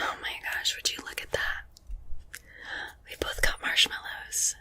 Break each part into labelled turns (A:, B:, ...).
A: Oh my gosh, would you look at that? We both got marshmallows.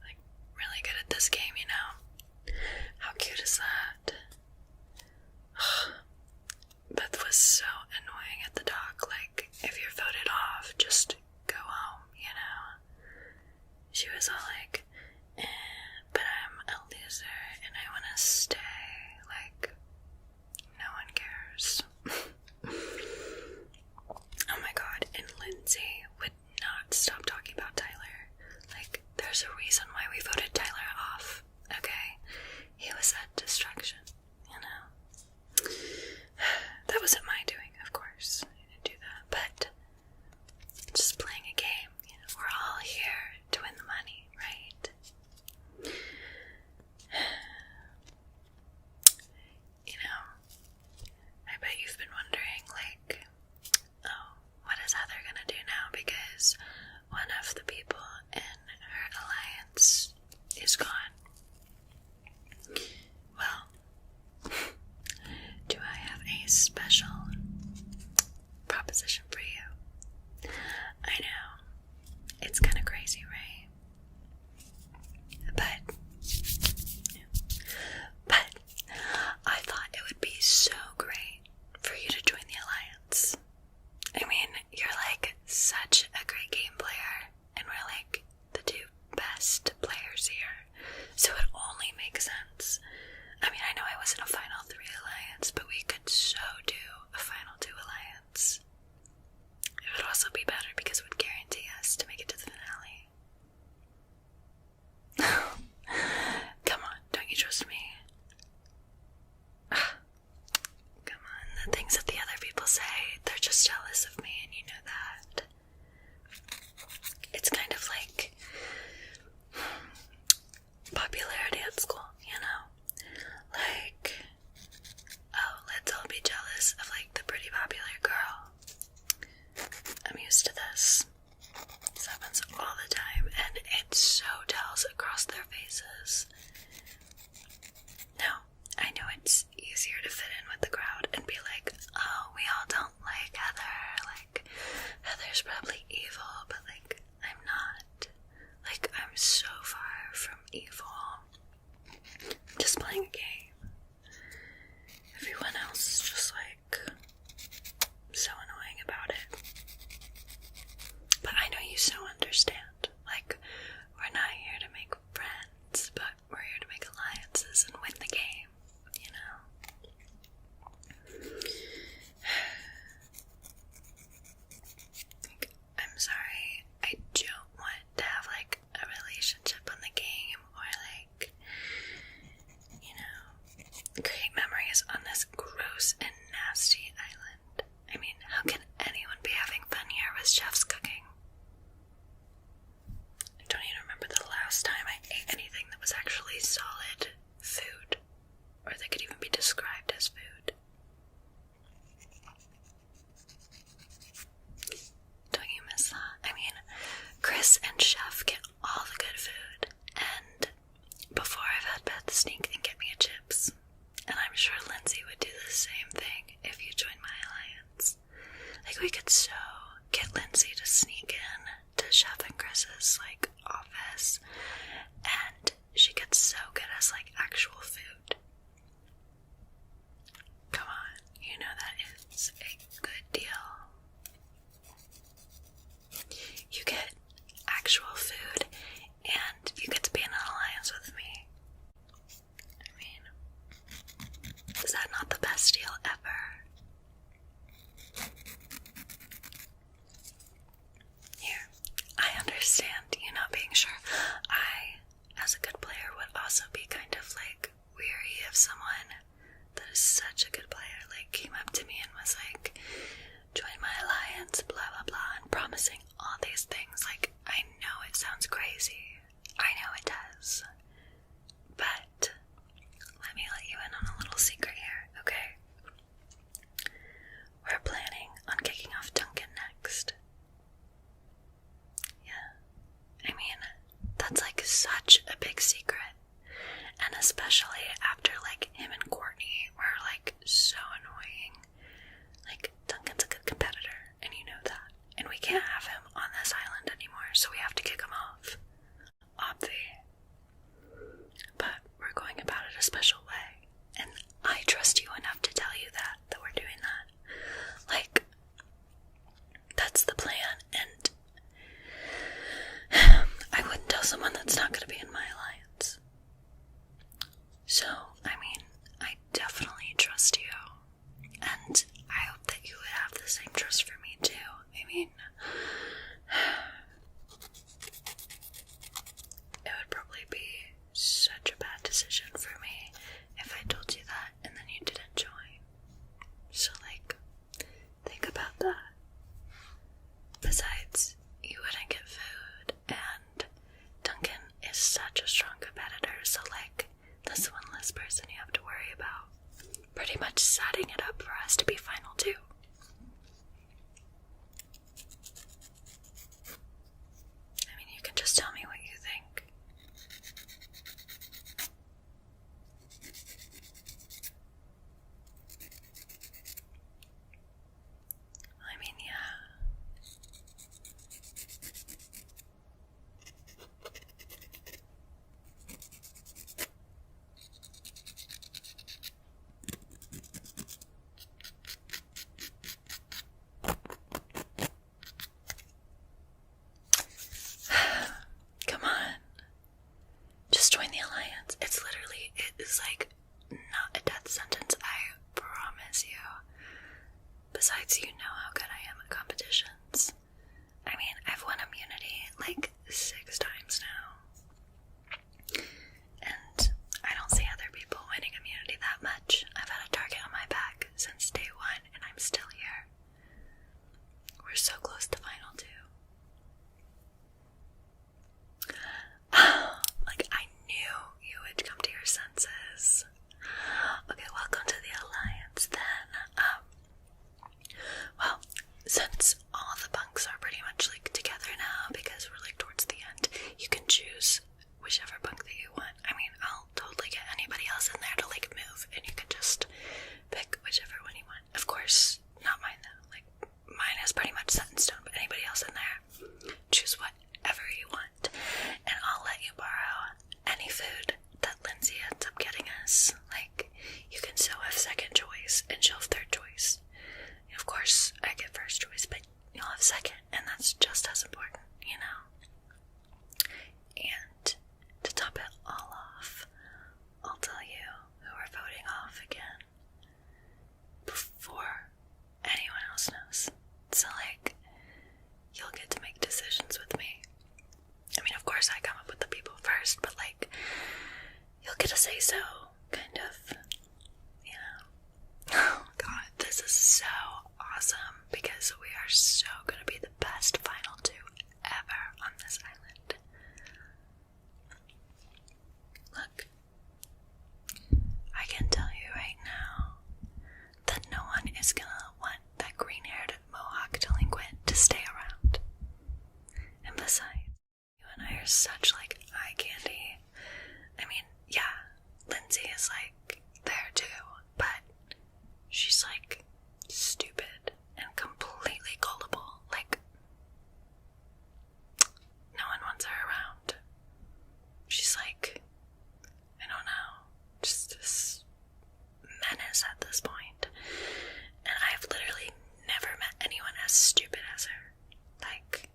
A: Like, really good at this game, you know? How cute is that? Beth was so annoying at the dock. Like, if you're voted off, just go home, you know? She was all like, but I'm a loser and I want to stay. Like, no one cares. Oh my god, and Lindsay would not stop talking about Tyler. Like, there's a reason why we voted Tyler off, okay? He was a distraction, you know? That wasn't my doing, of course. I didn't do that, but just playing a game. You know, we're all here to win the money, right? You know, I bet you've been wondering, like, oh, what is Heather gonna do now? Because one of the people in her alliance is gone. Well, do I have a special proposition for you? I know, it's kind of crazy, right? But I thought it would be so great for you to join the alliance. I mean, you're like such a great game player, and we're like the two best players here, so it only makes sense. I mean, I know I was in a Final 3 alliance, but we could so do a Final 2 alliance. It would also be better because it would guarantee us to make it to the finale. Come on, don't you trust me? Come on, the things that the other people say, they're just jealous of me, and you know that. It's kind of like popularity at school, you know? Like, oh, let's all be jealous of, like, the pretty popular girl. I'm used to this. This happens all the time, and it so tells across their faces. Now, I know it's easier to fit in with the crowd and be like, oh, we all don't like Heather. Like, Heather's probably evil, but, like, I'm not. Like, I'm so far from evil. I'm just playing a game. Everyone else is just, like, so annoying about it. But I know you so understand. Like, we're not here to make friends, but we're here to make alliances and win the game, you know? Like, I'm sorry, I don't want to have, like, a relationship on the game, or, like, you know, create memories on this gross and nasty island. I mean, how can anyone be having fun here with chefs cooking? I don't even remember the last time I ate anything that was actually solid food, or that could even be described as food. Don't you miss that? I mean, Chris and Chef get all the good food, and before I've had Beth sneak and get me a chips. And I'm sure Lindsay would do the same thing if you joined my alliance. Like, we could so get Lindsay to sneak in to Chef and Chris's, like, office, and she could so get us, like, actual food. Come on, you know that is a good deal. You get actual food, and you get to be in an alliance with me. I mean, is that not the best deal ever? Here, I understand you not being sure. I, as a good player, would also be kind of, like, weary of someone that is such a good player, like, came up to me and was like, same trust for me too. I mean, it would probably be such a bad decision for me if I told you that and then you didn't join. So, like, think about that. Besides, you wouldn't get food, and Duncan is such a strong competitor, so, like, that's one less person you have to worry about. Pretty much setting it up for us to be final two. I mean, you can just tell me what you think. I mean, yeah. Come on. Just join the alliance. It is like not a death sentence, I promise you. Besides, you know how good I am at competitions. I mean, I've won immunity like 6 times now. And I don't see other people winning immunity that much. I've had a target on my back since day 1, and I'm still here. We're so close to final 2. Like, I knew you would come to your senses. Okay, welcome to the alliance then. Well, since all the bunks are pretty much like together now because we're like towards the end, you can choose whichever bunk that you want. I mean, I'll totally get anybody else in there to like move, and you can just pick whichever one you want. Of course, not mine though. Like, mine is pretty much set in stone, but anybody else in there, choose whatever you want, and I'll let you borrow any food that Lindsay ends up getting us. Like, you can still have second choice, and she'll have third choice. And of course, I get first choice, but you'll have second, and that's just as important, you know? And to top it all off, I'll tell you who we're voting off again before anyone else knows. So, like, you'll get to make decisions with me. I mean, of course I come up with the people first, but, like, you'll get to say so, kind of, you know. Oh god, this is so awesome, because we are so gonna be the best final 2 ever on this island. Look, I can tell you right now that no one is gonna want that green-haired mohawk delinquent to stay around. And besides, you and I are such, like, eye candy. I mean, yeah, Lindsay is, like, there too, but she's, like, stupid and completely gullible. Like, no one wants her around. She's, like, I don't know, just this menace at this point. And I've literally never met anyone as stupid as her. Like,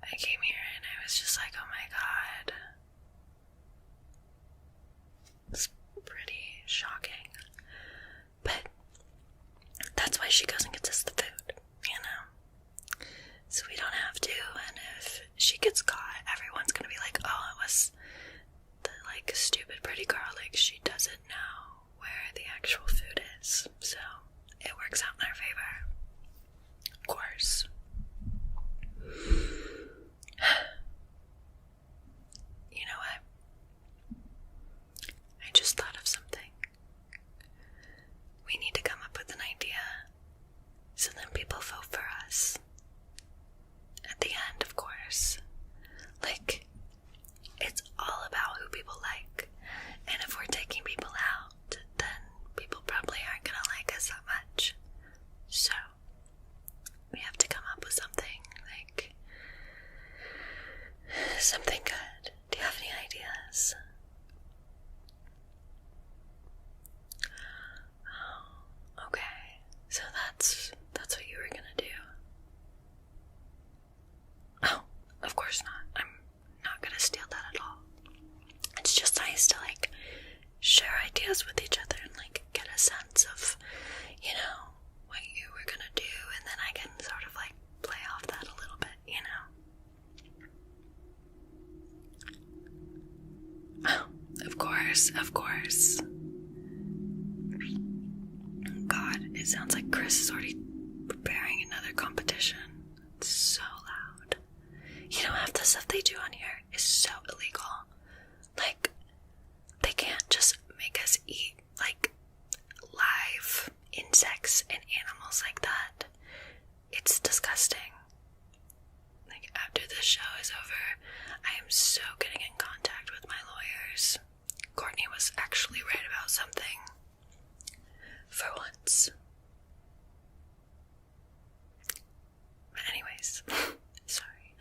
A: I came here and I was just like, oh my god. It's pretty shocking. But that's why she goes and gets us the food, you know? So we don't have to, and if she gets caught, everyone's gonna be like, oh, it was the, like, stupid pretty girl. Like, she doesn't know where the actual food is. So it works out in our favor. Of course. You know what? I just thought of something. We need to come up with an idea so then people vote for us. At the end, of course. Like, it's all about who people like. And if we're taking people out, then people probably aren't gonna like us that much. So, we have to come up with something, like, something good. Do you have any ideas? Oh, okay. So that's what you were gonna do. Oh, of course not. I'm not gonna steal that at all. It's just nice to, like, share ideas with each other and, like, get a sense of, you know, what you were gonna do course. God, it sounds like Chris is already preparing another competition. It's so loud. You know, half the stuff they do on here is so illegal. Like, they can't just make us eat, like, live insects and animals like that. It's disgusting. Like, after this show is over, I am so getting in contact with my lawyers. Courtney was actually right about something. For once. But anyways, sorry.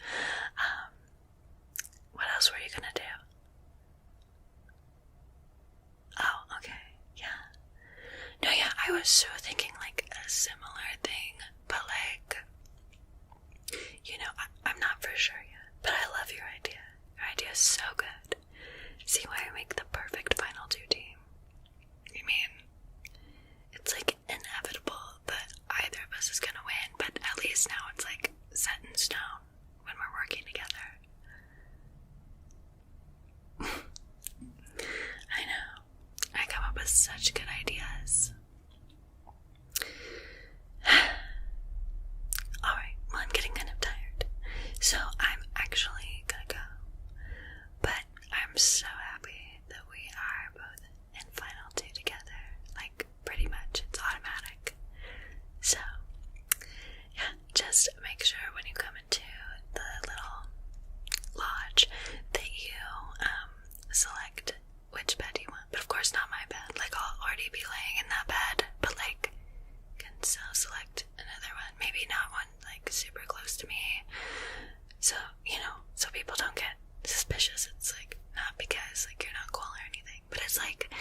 A: What else were you gonna do? Oh, okay, yeah. No, yeah, I was so thinking like a similar thing, but like, you know, I'm not for sure yet, but I love your idea. Your idea is so good. See why I make the perfect final two team? I mean, it's like inevitable that either of us is gonna win, but at least now it's like set in stone when we're working together. I know. I come up with such good ideas. Alright, well, I'm getting kind of tired, so I'm actually gonna go. But I'm so happy that we are both in final two together. Like, pretty much, it's automatic. So, yeah, just make sure when you come into the little lodge that you, select which bed you want. But of course not my bed. Like, I'll already be laying in that bed, but like, can still select another one. Maybe not one, like, super close to me. So, you know, so people don't get suspicious. It's like, not because, like, you're not cool or anything, but it's like,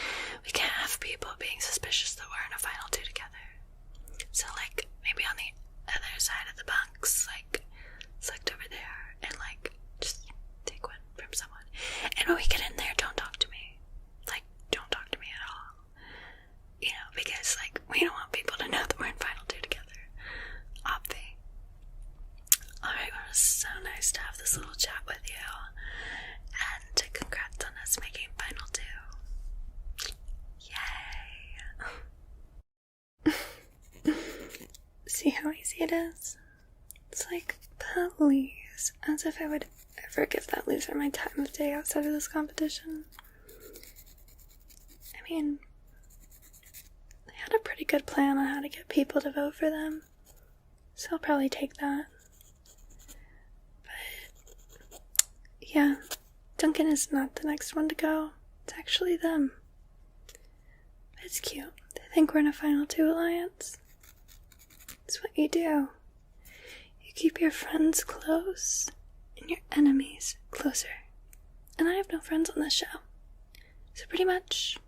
A: we can't have people being suspicious that we're in a final two together. So, like, maybe on the other side of the bunks, like, select over there, and, like, just take one from someone. And when we get in there, don't talk to me. Like, don't talk to me at all. You know, because, like, we don't want people to know that we're in final two together. Obvi. Alright, well, it was so nice to have this little chat with you. And congrats on us making final two. Yay. See how easy it is? It's like, please. As if I would ever give that loser my time of day outside of this competition. I mean, they had a pretty good plan on how to get people to vote for them. So I'll probably take that. But, yeah, Duncan is not the next one to go. It's actually them. But it's cute. They think we're in a final two alliance. It's what you do. You keep your friends close and your enemies closer. And I have no friends on this show. So pretty much,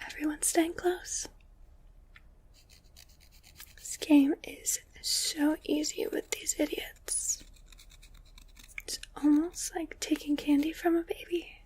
A: everyone's staying close. This game is so easy with these idiots. It's almost like taking candy from a baby.